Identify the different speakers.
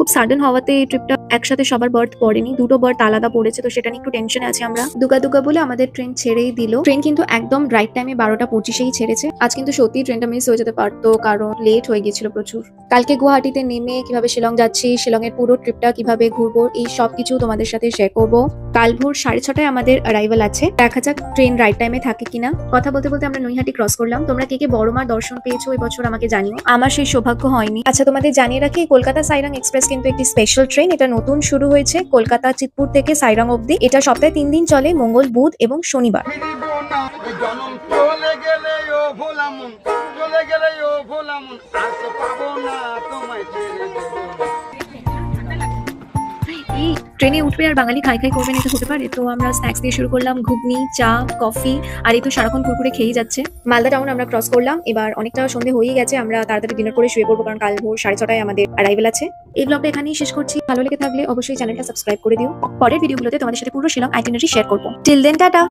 Speaker 1: খুব সাডেন হওয়াতে এই ট্রিপটা একসাথে সবার বার্থ পড়েনি, দুটো বার্থ আলাদা পড়েছে, তো সেটা নিয়ে একটু টেনশনে আছি আমরা। দুগা দুগা বলে আমাদের ট্রেন ছেড়েই দিল। ট্রেন কিন্তু একদম রাইট টাইমে 12টা 25-এই ছেড়েছে। আজ কিন্তু সত্যি ট্রেনটা মিস হয়ে যেতে পারতো, কারণ লেট হয়ে গিয়েছিল প্রচুর। কালকে গুয়াহাটিতে নেমে কিভাবে শিলং যাচ্ছি, শিলং এর পুরো ট্রিপটা কিভাবে ঘুরবো, এই সব কিছু তোমাদের সাথে শেয়ার করবো। কাল ভোর 6:30টায় আমাদের অ্যারাইভাল আছে, দেখা যাক ট্রেন রাইট টাইমে থাকে কিনা। কথা বলতে বলতে আমরা নৈহাটি ক্রস করলাম। তোমরা কে কে বড় মার দর্শন পেয়েছো এবছর আমাকে জানিও, আমার সেই সৌভাগ্য হয়নি। আচ্ছা, তোমাদের জানিয়ে রাখি, কলকাতা সাইরাং এক্সপ্রেস কিন্তু একটি স্পেশাল ট্রেন। এটা নতুন শুরু হয়েছে কলকাতা চিতপুর থেকে সাইরাং অব্দি। এটা সপ্তাহে 3 দিন চলে, মঙ্গল, বুধ এবং শনিবার। এই ট্রেনে উঠবে আর বাঙালি খাই খাই করবেন, এটা হতে পারে? তো আমরা স্ন্যাক্স দিয়ে শুরু করলাম, ঘুগনি, চা, কফি, আর এই তো সারাক্ষণ কুরকুরে খেয়েই যাচ্ছে। মালদা টাউন আমরা ক্রস করলাম। এবার অনেকটা সন্ধে হয়েই গেছে, আমরা তাড়াতাড়ি ডিনার করে শুয়ে পড়বো, কারণ কাল ভোর 6:30টায় আমাদের অ্যারাইভেল আছে। এই ব্লগটা এখানেই শেষ করছি। ভালো লেগে থাকলে অবশ্যই চ্যানেলটা সাবস্ক্রাইব করে দিও। পরের ভিডিওগুলোতে তোমাদের সাথে পুরো শিলং আইটিনারি শেয়ার করবো। Till then, tata.